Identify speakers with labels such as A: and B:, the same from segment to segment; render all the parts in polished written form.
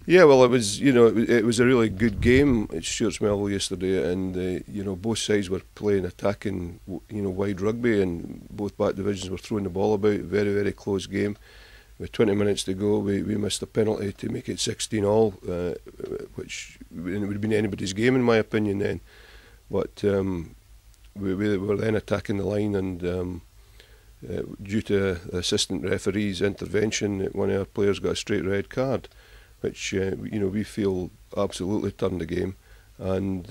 A: Yeah, well, it was it was a really good game at Stuart Cameron yesterday, and both sides were playing attacking wide rugby, and both back divisions were throwing the ball about. Very very close game. With 20 minutes to go, we missed a penalty to make it 16-all, which it would have been anybody's game in my opinion then. But we were then attacking the line, and due to the assistant referee's intervention, one of our players got a straight red card, which we feel absolutely turned the game, and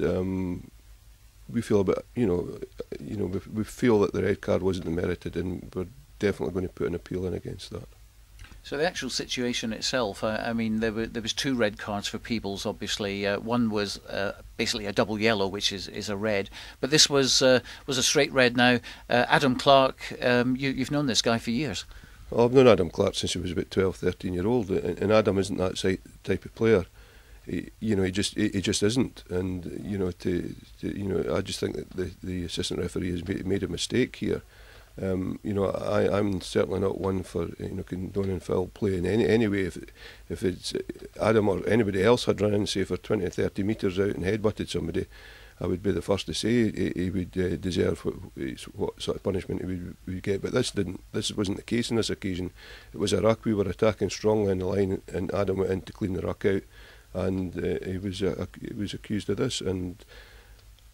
A: we feel a bit we feel that the red card wasn't merited, and we're definitely going to put an appeal in against that.
B: So the actual situation itself, I mean, there was two red cards for Peebles. Obviously, one was basically a double yellow, which is a red, but this was a straight red. Now, Adam Clark, you've known this guy for years.
A: Well, I've known Adam Clark since he was about 12, 13-year-old, and Adam isn't that type of player. He just isn't, and I just think that the assistant referee has made a mistake here. I'm certainly not one for condoning foul play in any way. If it's Adam or anybody else had run in, say, for 20 or 30 metres out and headbutted somebody, I would be the first to say he would deserve what sort of punishment he would get. But this didn't. This wasn't the case on this occasion. It was a ruck. We were attacking strongly in the line, and Adam went in to clean the ruck out, and he was accused of this. And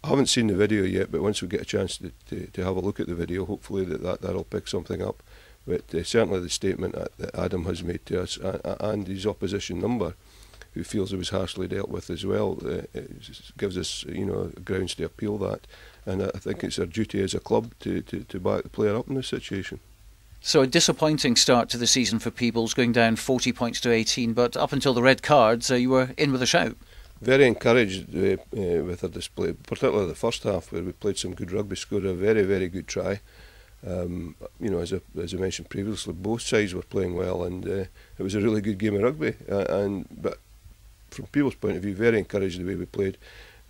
A: I haven't seen the video yet, but once we get a chance to have a look at the video, hopefully that'll pick something up. But certainly the statement that Adam has made to us, and his opposition number, who feels it was harshly dealt with as well, gives us grounds to appeal that. And I think it's our duty as a club to back the player up in this situation.
B: So a disappointing start to the season for Peebles, going down 40 points to 18, but up until the red cards, you were in with a shout.
A: Very encouraged with our display, particularly the first half, where we played some good rugby, scored a very, very good try. As I mentioned previously, both sides were playing well, and it was a really good game of rugby. But from people's point of view, very encouraged the way we played.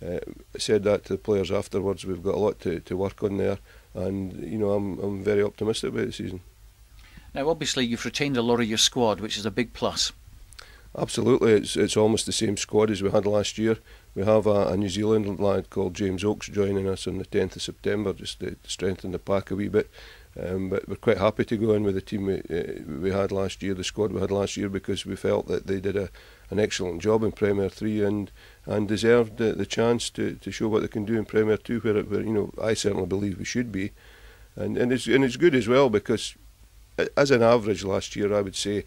A: I said that to the players afterwards. We've got a lot to work on there, and I'm very optimistic about the season.
B: Now, obviously, you've retained a lot of your squad, which is a big plus.
A: Absolutely, it's almost the same squad as we had last year. We have a New Zealand lad called James Oakes joining us on the 10th of September, just to strengthen the pack a wee bit. But we're quite happy to go in with the team we had last year, the squad we had last year, because we felt that they did an excellent job in Premier 3 and deserved the chance to show what they can do in Premier 2, where I certainly believe we should be. And it's good as well, because as an average last year, I would say,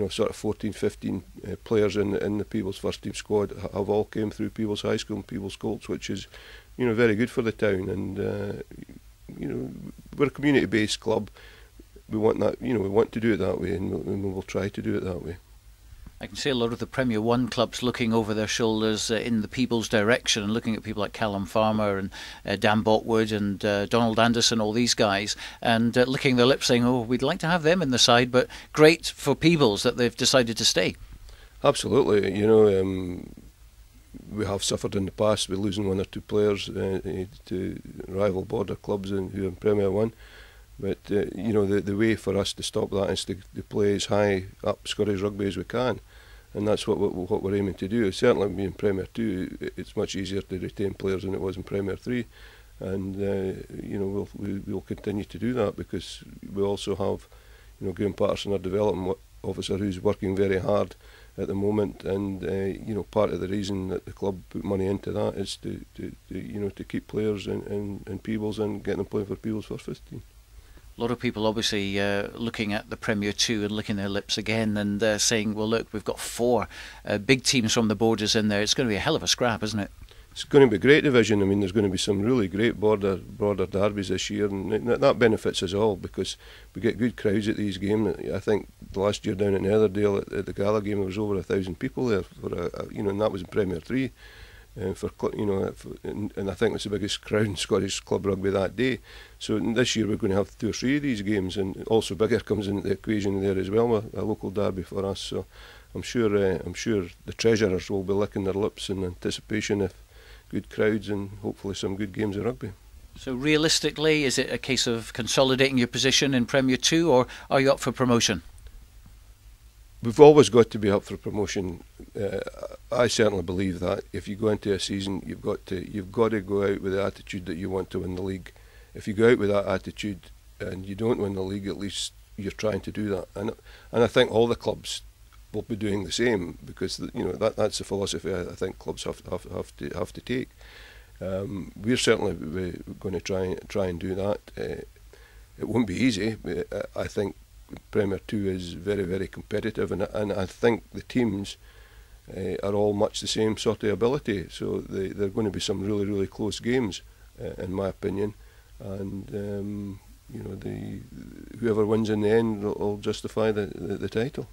A: sort of 14, 15 players in the Peebles first team squad have all came through Peebles High School and Peebles Colts, which is, very good for the town. And we're a community-based club. We want that, we want to do it that way, and we will try to do it that way.
B: I can see a lot of the Premier 1 clubs looking over their shoulders in the Peebles direction, and looking at people like Callum Farmer and Dan Botwood and Donald Anderson, all these guys, and licking their lips saying, oh, we'd like to have them in the side, but great for Peebles that they've decided to stay.
A: Absolutely. We have suffered in the past with losing one or two players to rival border clubs who are in Premier 1. But the way for us to stop that is to play as high up Scottish rugby as we can, and that's what we're aiming to do. Certainly in Premier 2, it's much easier to retain players than it was in Premier 3, and we'll continue to do that, because we also have Graham Patterson, our development officer, who's working very hard at the moment, and part of the reason that the club put money into that is to keep players in Peebles and get them playing for Peebles first 15.
B: A lot of people obviously looking at the Premier 2 and licking their lips again and saying, well, look, we've got 4 big teams from the borders in there. It's going to be a hell of a scrap, isn't it? It's
A: going to be a great division. I mean, there's going to be some really great border derbies this year, and that benefits us all, because we get good crowds at these games. I think last year down at Netherdale at the Gala game, there was over 1,000 people there, and that was in Premier 3. And I think it's the biggest crowd in Scottish club rugby that day. So this year we're going to have 2 or 3 of these games, and also Biggar comes into the equation there as well, a local derby for us. So I'm sure the treasurers will be licking their lips in anticipation of good crowds and hopefully some good games of rugby.
B: So realistically, is it a case of consolidating your position in Premier 2, or are you up for promotion?
A: we've always got to be up for promotion. I certainly believe that. If you go into a season, you've got to go out with the attitude that you want to win the league. If you go out with that attitude and you don't win the league, at least you're trying to do that. And I think all the clubs will be doing the same, because that's the philosophy I think clubs have to take. We're certainly going to try and do that. It won't be easy. I think Premier 2 is very, very competitive, and I think the teams are all much the same sort of ability. So they're going to be some really, really close games, in my opinion. And whoever wins in the end will justify the title.